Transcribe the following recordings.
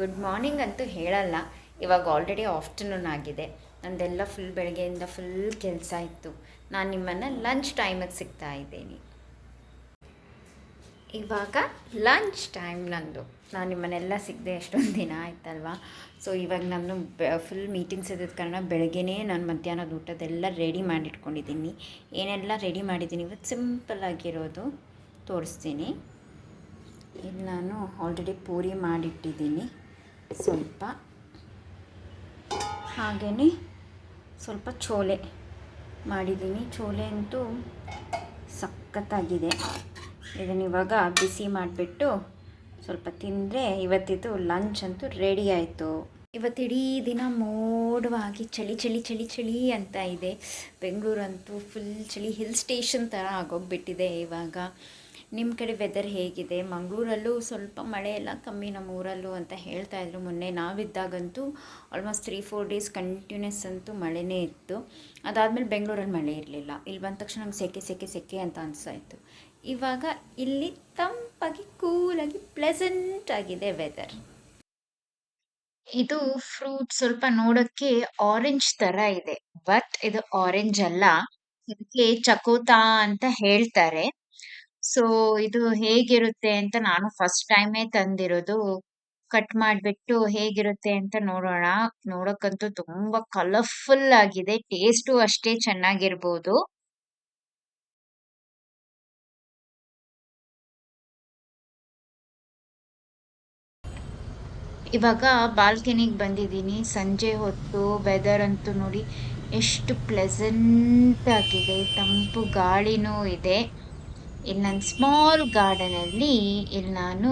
Good morning ಅಂತೂ ಹೇಳಲ್ಲ. ಇವಾಗ ಆಲ್ರೆಡಿ ಆಫ್ಟರ್ನೂನ್ ಆಗಿದೆ. ನಂದೆಲ್ಲ ಫುಲ್ ಬೆಳಗ್ಗೆಯಿಂದ ಫುಲ್ ಕೆಲಸ ಇತ್ತು. ನಾನು ನಿಮ್ಮನ್ನು ಲಂಚ್ ಟೈಮಿಗೆ ಸಿಗ್ತಾ ಇದ್ದೀನಿ. ಇವಾಗ ಲಂಚ್ ಟೈಮ್ ನಂದು. ನಾನು ನಿಮ್ಮನ್ನೆಲ್ಲ ಸಿಗದೆ ಎಷ್ಟೊಂದು ದಿನ ಆಯ್ತಲ್ವಾ. ಸೊ ಇವಾಗ ನಾನು ಫುಲ್ ಮೀಟಿಂಗ್ಸ್ ಇದ್ದ ಕಾರಣ ಬೆಳಗ್ಗೆನೇ ನಾನು ಮಧ್ಯಾಹ್ನದ ಊಟದೆಲ್ಲ ರೆಡಿ ಮಾಡಿಟ್ಕೊಂಡಿದ್ದೀನಿ. ಏನೆಲ್ಲ ರೆಡಿ ಮಾಡಿದ್ದೀನಿ ಇವತ್ತು ಸಿಂಪಲ್ಲಾಗಿರೋದು ತೋರಿಸ್ತೀನಿ. ಇಲ್ಲಿ ನಾನು ಆಲ್ರೆಡಿ ಪೂರಿ ಮಾಡಿಟ್ಟಿದ್ದೀನಿ. ಸ್ವಲ್ಪ ಹಾಗೆಯೇ ಸ್ವಲ್ಪ ಚೋಲೆ ಮಾಡಿದ್ದೀನಿ. ಚೋಲೆ ಅಂತೂ ಸಖತ್ತಾಗಿದೆ. ಇದನ್ನು ಇವಾಗ ಬಿಸಿ ಮಾಡಿಬಿಟ್ಟು ಸ್ವಲ್ಪ ತಿಂದರೆ ಇವತ್ತಿದ್ದು ಲಂಚ್ ಅಂತೂ ರೆಡಿ ಆಯಿತು. ಇವತ್ತಿಡೀ ದಿನ ಮೋಡವಾಗಿ ಚಳಿ ಚಳಿ ಚಳಿ ಚಳಿ ಅಂತ ಇದೆ. ಬೆಂಗಳೂರಂತೂ ಫುಲ್ ಚಳಿ, ಹಿಲ್ ಸ್ಟೇಷನ್ ಥರ ಆಗೋಗ್ಬಿಟ್ಟಿದೆ ಇವಾಗ. ನಿಮ್ಮ ಕಡೆ ವೆದರ್ ಹೇಗಿದೆ? ಮಂಗಳೂರಲ್ಲೂ ಸ್ವಲ್ಪ ಮಳೆ ಎಲ್ಲ ಕಮ್ಮಿ ನಮ್ಮ ಊರಲ್ಲೂ ಅಂತ ಹೇಳ್ತಾಯಿದ್ರು. ಮೊನ್ನೆ ನಾವಿದ್ದಾಗಂತೂ ಆಲ್ಮೋಸ್ಟ್ 3-4 ಡೇಸ್ ಕಂಟಿನ್ಯೂಸ್ ಅಂತೂ ಮಳೆನೇ ಇತ್ತು. ಅದಾದಮೇಲೆ ಬೆಂಗಳೂರಲ್ಲಿ ಮಳೆ ಇರಲಿಲ್ಲ. ಇಲ್ಲಿ ಬಂದ ತಕ್ಷಣ ನಂಗೆ ಸೆಕೆ ಸೆಕೆ ಸೆಕೆ ಅಂತ ಅನಿಸ್ತಾಯಿತ್ತು. ಇವಾಗ ಇಲ್ಲಿ ತಂಪಾಗಿ ಕೂಲಾಗಿ ಪ್ಲೆಸೆಂಟ್ ಆಗಿದೆ ವೆದರ್. ಇದು ಫ್ರೂಟ್ ಸ್ವಲ್ಪ ನೋಡೋಕ್ಕೆ ಆರೆಂಜ್ ಥರ ಇದೆ, ಬಟ್ ಇದು ಆರೆಂಜ್ ಅಲ್ಲ. ಇದಕ್ಕೆ ಚಕೋತಾ ಅಂತ ಹೇಳ್ತಾರೆ. ಸೊ ಇದು ಹೇಗಿರುತ್ತೆ ಅಂತ ನಾನು ಫಸ್ಟ್ ಟೈಮೇ ತಂದಿರೋದು. ಕಟ್ ಮಾಡಿಬಿಟ್ಟು ಹೇಗಿರುತ್ತೆ ಅಂತ ನೋಡೋಣ. ನೋಡೋಕ್ಕಂತೂ ತುಂಬಾ ಕಲರ್ಫುಲ್ ಆಗಿದೆ, ಟೇಸ್ಟು ಅಷ್ಟೇ ಚೆನ್ನಾಗಿರ್ಬೋದು. ಇವಾಗ ಬಾಲ್ಕನಿಗೆ ಬಂದಿದ್ದೀನಿ. ಸಂಜೆ ಹೊತ್ತು ವೆದರ್ ಅಂತೂ ನೋಡಿ ಎಷ್ಟು ಪ್ಲೆಸೆಂಟ್ ಆಗಿದೆ, ತಂಪು ಗಾಳಿನೂ ಇದೆ. ಇಲ್ಲಿ ನನ್ನ ಸ್ಮಾಲ್ ಗಾರ್ಡನಲ್ಲಿ ಇಲ್ಲಿ ನಾನು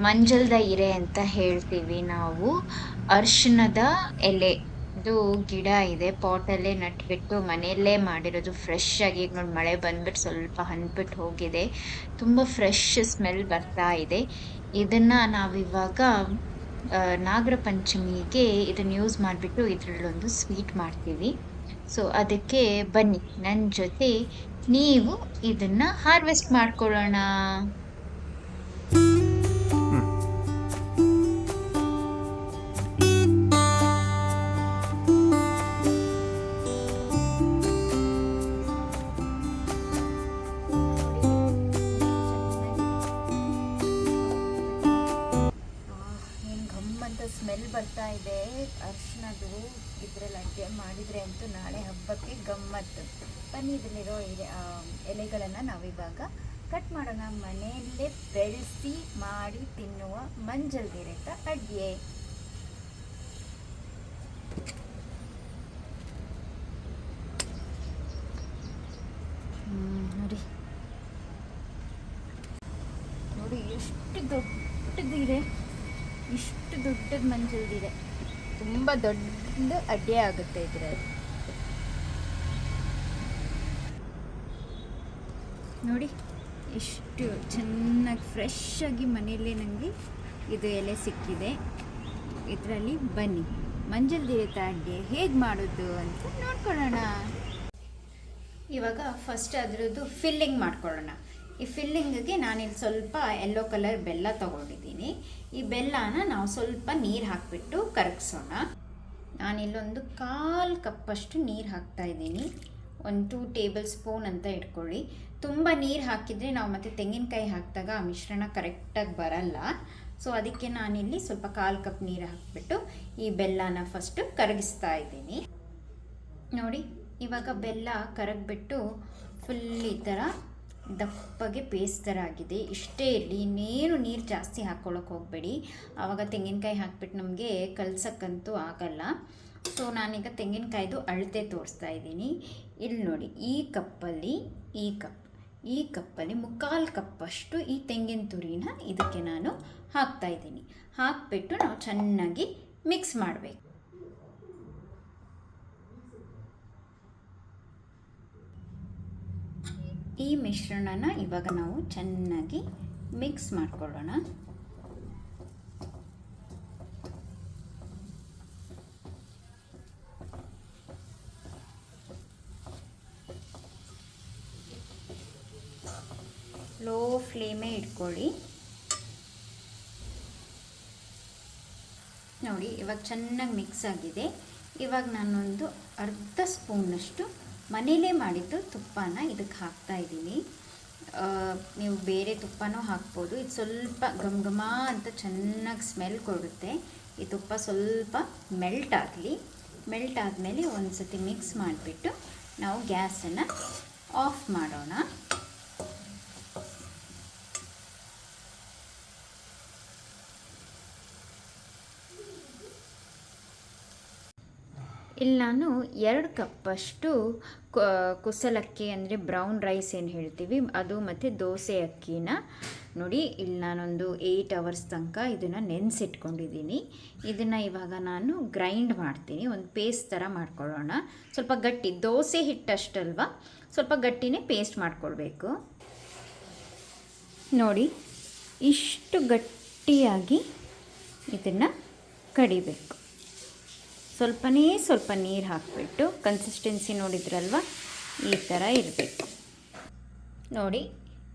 ಮಂಜಲ್ದ ಹಿರೆ ಅಂತ ಹೇಳ್ತೀವಿ ನಾವು. ಅರಿಶಿಣದ ಎಲೆದು ಗಿಡ ಇದೆ, ಪಾಟಲ್ಲೇ ನಟ್ಬಿಟ್ಟು ಮನೆಯಲ್ಲೇ ಮಾಡಿರೋದು. ಫ್ರೆಶ್ ಆಗಿ ಈಗ ನೋಡಿ ಮಳೆ ಬಂದ್ಬಿಟ್ಟು ಸ್ವಲ್ಪ ಹಂದ್ಬಿಟ್ಟು ಹೋಗಿದೆ. ತುಂಬ ಫ್ರೆಶ್ ಸ್ಮೆಲ್ ಬರ್ತಾ ಇದೆ. ಇದನ್ನು ನಾವಿವಾಗ ನಾಗರ ಪಂಚಮಿಗೆ ಇದನ್ನು ಯೂಸ್ ಮಾಡಿಬಿಟ್ಟು ಇದರಲ್ಲೊಂದು ಸ್ವೀಟ್ ಮಾಡ್ತೀವಿ. ಸೊ ಅದಕ್ಕೆ ಬನ್ನಿ ನನ್ನ ಜೊತೆ ನೀವು ಇದನ್ನು ಹಾರ್ವೆಸ್ಟ್ ಮಾಡ್ಕೊಳ್ಳೋಣ. ಸ್ಮೆಲ್ ಬರ್ತಾ ಇದೆ ಅರಿಶಿಣದು. ಇದರಲ್ಲಿ ಅಡುಗೆ ಮಾಡಿದರೆ ಅಂತೂ ನಾಳೆ ಹಬ್ಬಕ್ಕೆ ಗಮ್ಮತ್ತು. ಬನ್ನಿ ಇದರಲ್ಲಿರೋ ಎಲೆಗಳನ್ನು ನಾವಿವಾಗ ಕಟ್ ಮಾಡೋಣ. ಮನೆಯಲ್ಲೇ ಬೆಳೆಸಿ ಮಾಡಿ ತಿನ್ನುವ ಮಂಜಲ್ದಿರೆತ ಅಡುಗೆ. ನೋಡಿ ನೋಡಿ ಎಷ್ಟು ದೊಡ್ಡದಿದೆ, ಇಷ್ಟು ದೊಡ್ಡದ ಮಂಜಲ್ದಿದೆ. ತುಂಬ ದೊಡ್ಡ ಅಡ್ಡೆ ಆಗುತ್ತೆ ಇದರಲ್ಲಿ. ನೋಡಿ ಎಷ್ಟು ಚೆನ್ನಾಗಿ ಫ್ರೆಶ್ ಆಗಿ ಮನೆಯಲ್ಲೇ ನನಗೆ ಇದು ಎಲೆ ಸಿಕ್ಕಿದೆ. ಇದರಲ್ಲಿ ಬನ್ನಿ ಮಂಜಲ್ದಿರೆ ಅಡ್ಗೆ ಹೇಗೆ ಮಾಡೋದು ಅಂತ ನೋಡ್ಕೊಳ್ಳೋಣ. ಇವಾಗ ಫಸ್ಟ್ ಅದರದ್ದು ಫಿಲ್ಲಿಂಗ್ ಮಾಡ್ಕೊಳ್ಳೋಣ. ಈ ಫಿಲ್ಲಿಂಗಿಗೆ ನಾನಿಲ್ಲಿ ಸ್ವಲ್ಪ ಯೆಲ್ಲೋ ಕಲರ್ ಬೆಲ್ಲ ತೊಗೊಂಡಿದ್ದೀನಿ. ಈ ಬೆಲ್ಲನ ನಾವು ಸ್ವಲ್ಪ ನೀರು ಹಾಕಿಬಿಟ್ಟು ಕರಗಿಸೋಣ. ನಾನಿಲ್ಲೊಂದು 1/4 ಕಪ್ಪಷ್ಟು ನೀರು ಹಾಕ್ತಾಯಿದ್ದೀನಿ. ಒಂದು 2 ಟೇಬಲ್ ಸ್ಪೂನ್ ಅಂತ ಇಟ್ಕೊಳ್ಳಿ. ತುಂಬ ನೀರು ಹಾಕಿದರೆ ನಾವು ಮತ್ತು ತೆಂಗಿನಕಾಯಿ ಹಾಕಿದಾಗ ಆ ಮಿಶ್ರಣ ಕರೆಕ್ಟಾಗಿ ಬರಲ್ಲ. ಸೊ ಅದಕ್ಕೆ ನಾನಿಲ್ಲಿ ಸ್ವಲ್ಪ 1/4 ಕಪ್ ನೀರು ಹಾಕಿಬಿಟ್ಟು ಈ ಬೆಲ್ಲನ ಫಸ್ಟು ಕರಗಿಸ್ತಾ ಇದ್ದೀನಿ. ನೋಡಿ ಇವಾಗ ಬೆಲ್ಲ ಕರಗಿಬಿಟ್ಟು ಫುಲ್ ಈ ಥರ ದಪ್ಪಗೆ ಪೇಸ್ಟ್ ಥರ ಆಗಿದೆ. ಇಷ್ಟೇ ಇರಲಿ, ಇನ್ನೇನು ನೀರು ಜಾಸ್ತಿ ಹಾಕ್ಕೊಳ್ಳೋಕೆ ಹೋಗಬೇಡಿ. ಆವಾಗ ತೆಂಗಿನಕಾಯಿ ಹಾಕ್ಬಿಟ್ಟು ನಮಗೆ ಕಲ್ಸಕ್ಕಂತೂ ಆಗಲ್ಲ. ಸೊ ನಾನೀಗ ತೆಂಗಿನಕಾಯ್ದು ಅಳತೆ ತೋರಿಸ್ತಾ ಇದ್ದೀನಿ. ಇಲ್ಲಿ ನೋಡಿ ಈ ಕಪ್ಪಲ್ಲಿ 3/4 ಕಪ್ಪಷ್ಟು ಈ ತೆಂಗಿನ ತುರಿನ ಇದಕ್ಕೆ ನಾನು ಹಾಕ್ತಾಯಿದ್ದೀನಿ. ಹಾಕಿಬಿಟ್ಟು ನಾವು ಚೆನ್ನಾಗಿ ಮಿಕ್ಸ್ ಮಾಡಬೇಕು. ಈ ಮಿಶ್ರಣನ ಇವಾಗ ನಾವು ಚೆನ್ನಾಗಿ ಮಿಕ್ಸ್ ಮಾಡ್ಕೊಳ್ಳೋಣ. ಲೋ ಫ್ಲೇಮೇ ಇಟ್ಕೊಳ್ಳಿ. ನೋಡಿ ಇವಾಗ ಚೆನ್ನಾಗಿ ಮಿಕ್ಸ್ ಆಗಿದೆ. ಇವಾಗ ನಾನೊಂದು ಅರ್ಧ ಸ್ಪೂನಷ್ಟು ಮನೇಲೇ ಮಾಡಿದ್ದು ತುಪ್ಪನ ಇದಕ್ಕೆ ಹಾಕ್ತಾ ಇದ್ದೀನಿ. ನೀವು ಬೇರೆ ತುಪ್ಪನೂ ಹಾಕ್ಬೋದು. ಇದು ಸ್ವಲ್ಪ ಘಮ ಘಮ ಅಂತ ಚೆನ್ನಾಗಿ ಸ್ಮೆಲ್ ಕೊಡುತ್ತೆ. ಈ ತುಪ್ಪ ಸ್ವಲ್ಪ ಮೆಲ್ಟ್ ಆಗಲಿ. ಮೆಲ್ಟ್ ಆದಮೇಲೆ ಒಂದು ಸತಿ ಮಿಕ್ಸ್ ಮಾಡಿಬಿಟ್ಟು ನಾವು ಗ್ಯಾಸನ್ನು ಆಫ್ ಮಾಡೋಣ. ಇಲ್ಲಿ ನಾನು 2 ಕಪ್ಪಷ್ಟು ಕುಸಲಕ್ಕಿ ಅಂದರೆ ಬ್ರೌನ್ ರೈಸ್ ಏನು ಹೇಳ್ತೀವಿ ಅದು, ಮತ್ತು ದೋಸೆ ಅಕ್ಕಿನ ನೋಡಿ ಇಲ್ಲಿ ನಾನೊಂದು 8 ಅವರ್ಸ್ ತನಕ ಇದನ್ನು ನೆನೆಸಿಟ್ಕೊಂಡಿದ್ದೀನಿ. ಇದನ್ನು ಇವಾಗ ನಾನು ಗ್ರೈಂಡ್ ಮಾಡ್ತೀನಿ, ಒಂದು ಪೇಸ್ಟ್ ಥರ ಮಾಡ್ಕೊಳ್ಳೋಣ. ಸ್ವಲ್ಪ ಗಟ್ಟಿ, ದೋಸೆ ಹಿಟ್ಟಷ್ಟಲ್ವ, ಸ್ವಲ್ಪ ಗಟ್ಟಿನೇ ಪೇಸ್ಟ್ ಮಾಡ್ಕೊಳ್ಬೇಕು. ನೋಡಿ ಇಷ್ಟು ಗಟ್ಟಿಯಾಗಿ ಇದನ್ನು ಕಡಿಬೇಕು. ಸ್ವಲ್ಪ ನೀರು ಹಾಕಿಬಿಟ್ಟು ಕನ್ಸಿಸ್ಟೆನ್ಸಿ ನೋಡಿದ್ರಲ್ವ, ಈ ಥರ ಇರಬೇಕು. ನೋಡಿ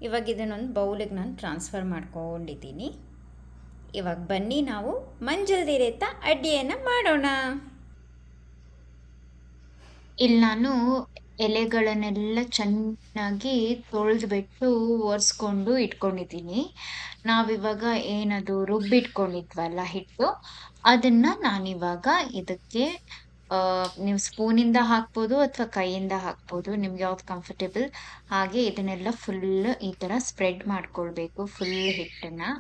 ಇವಾಗ ಇದನ್ನೊಂದು ಬೌಲಿಗೆ ನಾನು ಟ್ರಾನ್ಸ್ಫರ್ ಮಾಡ್ಕೊಂಡಿದ್ದೀನಿ. ಇವಾಗ ಬನ್ನಿ ನಾವು ಮಂಜಲ್ದಿರೇತ ಅಡ್ಡಿಯನ್ನು ಮಾಡೋಣ. ಇಲ್ಲಿ ನಾನು ಎಲೆಗಳನ್ನೆಲ್ಲ ಚೆನ್ನಾಗಿ ತೊಳೆದ್ಬಿಟ್ಟು ಒರೆಸ್ಕೊಂಡು ಇಟ್ಕೊಂಡಿದ್ದೀನಿ. ನಾವಿವಾಗ ಏನದು ರುಬ್ಬಿಟ್ಕೊಂಡಿದ್ವಲ್ಲ ಹಿಟ್ಟು, ಅದನ್ನು ನಾನಿವಾಗ ಇದಕ್ಕೆ ನೀವು ಸ್ಪೂನಿಂದ ಹಾಕ್ಬೋದು ಅಥವಾ ಕೈಯಿಂದ ಹಾಕ್ಬೋದು, ನಿಮ್ಗೆ ಯಾವ್ದು ಕಂಫರ್ಟೇಬಲ್. ಹಾಗೆ ಇದನ್ನೆಲ್ಲ ಫುಲ್ ಈ ಥರ ಸ್ಪ್ರೆಡ್ ಮಾಡ್ಕೊಳ್ಬೇಕು, ಫುಲ್ ಹಿಟ್ಟನ್ನು.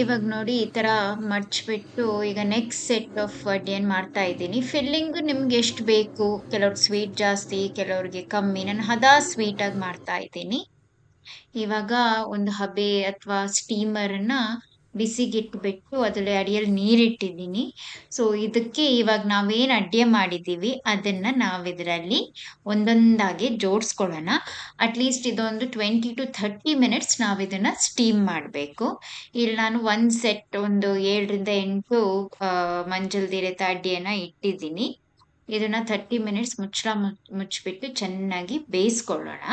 ಇವಾಗ ನೋಡಿ ಈ ಥರ ಮಡ್ಚ್ಬಿಟ್ಟು ಈಗ ನೆಕ್ಸ್ಟ್ ಸೆಟ್ ಆಫ್ ಏನು ಮಾಡ್ತಾ ಇದ್ದೀನಿ. ಫಿಲ್ಲಿಂಗ್ ನಿಮ್ಗೆ ಎಷ್ಟು ಬೇಕು, ಕೆಲವ್ರಿಗೆ ಸ್ವೀಟ್ ಜಾಸ್ತಿ, ಕೆಲವ್ರಿಗೆ ಕಮ್ಮಿ. ನಾನು ಹದ ಸ್ವೀಟಾಗಿ ಮಾಡ್ತಾ ಇದ್ದೀನಿ. ಇವಾಗ ಒಂದು ಹಬೆ ಅಥವಾ ಸ್ಟೀಮರನ್ನ ಬಿಸಿಗಿಟ್ಬಿಟ್ಟು ಅದರಲ್ಲಿ ಅಡಿಯಲ್ಲಿ ನೀರಿಟ್ಟಿದ್ದೀನಿ. ಸೊ ಇದಕ್ಕೆ ಇವಾಗ ನಾವೇನು ಅಡ್ಗೆ ಮಾಡಿದ್ದೀವಿ ಅದನ್ನು ನಾವಿದರಲ್ಲಿ ಒಂದೊಂದಾಗಿ ಜೋಡಿಸ್ಕೊಳ್ಳೋಣ. ಅಟ್ಲೀಸ್ಟ್ ಇದೊಂದು 20 to 30 ಮಿನಿಟ್ಸ್ ನಾವಿದನ್ನು ಸ್ಟೀಮ್ ಮಾಡಬೇಕು. ಇಲ್ಲಿ ನಾನು ಒಂದು ಸೆಟ್ ಒಂದು 7ರಿಂದ 8 ಮಂಜಲ್ದಿರೆ ಅಡ್ಡಿಯನ್ನು ಇಟ್ಟಿದ್ದೀನಿ. ಇದನ್ನು 30 ಮಿನಿಟ್ಸ್ ಮುಚ್ಚಿಬಿಟ್ಟು ಚೆನ್ನಾಗಿ ಬೇಯಿಸ್ಕೊಳ್ಳೋಣ.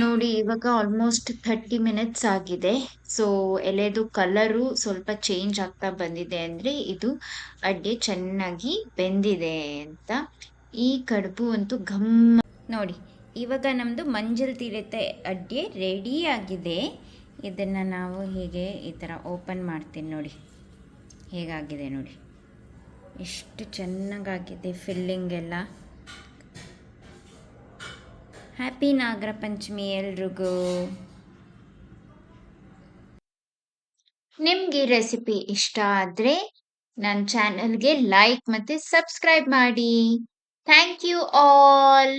ನೋಡಿ ಇವಾಗ ಆಲ್ಮೋಸ್ಟ್ 30 ಮಿನಿಟ್ಸ್ ಆಗಿದೆ. ಸೊ ಎಲೆದು ಕಲರು ಸ್ವಲ್ಪ ಚೇಂಜ್ ಆಗ್ತಾ ಬಂದಿದೆ, ಅಂದರೆ ಇದು ಅಡ್ಗೆ ಚೆನ್ನಾಗಿ ಬೆಂದಿದೆ ಅಂತ. ಈ ಕಡುಬು ಅಂತೂ ಘಮ್. ನೋಡಿ ಇವಾಗ ನಮ್ಮದು ಮಂಜಲ್ ತೀರತೆ ಅಡ್ಗೆ ರೆಡಿ ಆಗಿದೆ. ಇದನ್ನು ನಾವು ಹೀಗೆ ಈ ಥರ ಓಪನ್ ಮಾಡ್ತೀನಿ. ನೋಡಿ ಹೇಗಾಗಿದೆ ನೋಡಿ, ಎಷ್ಟು ಚೆನ್ನಾಗಾಗಿದೆ ಫಿಲ್ಲಿಂಗ್ ಎಲ್ಲ. ಹ್ಯಾಪಿ ನಾಗರ ಪಂಚಮಿ ಎಲ್ರಿಗೂ. ನಿಮಗೆ ರೆಸಿಪಿ ಇಷ್ಟ ಆದರೆ ನನ್ನ ಚಾನಲ್ಗೆ ಲೈಕ್ ಮತ್ತು ಸಬ್ಸ್ಕ್ರೈಬ್ ಮಾಡಿ. Thank you all.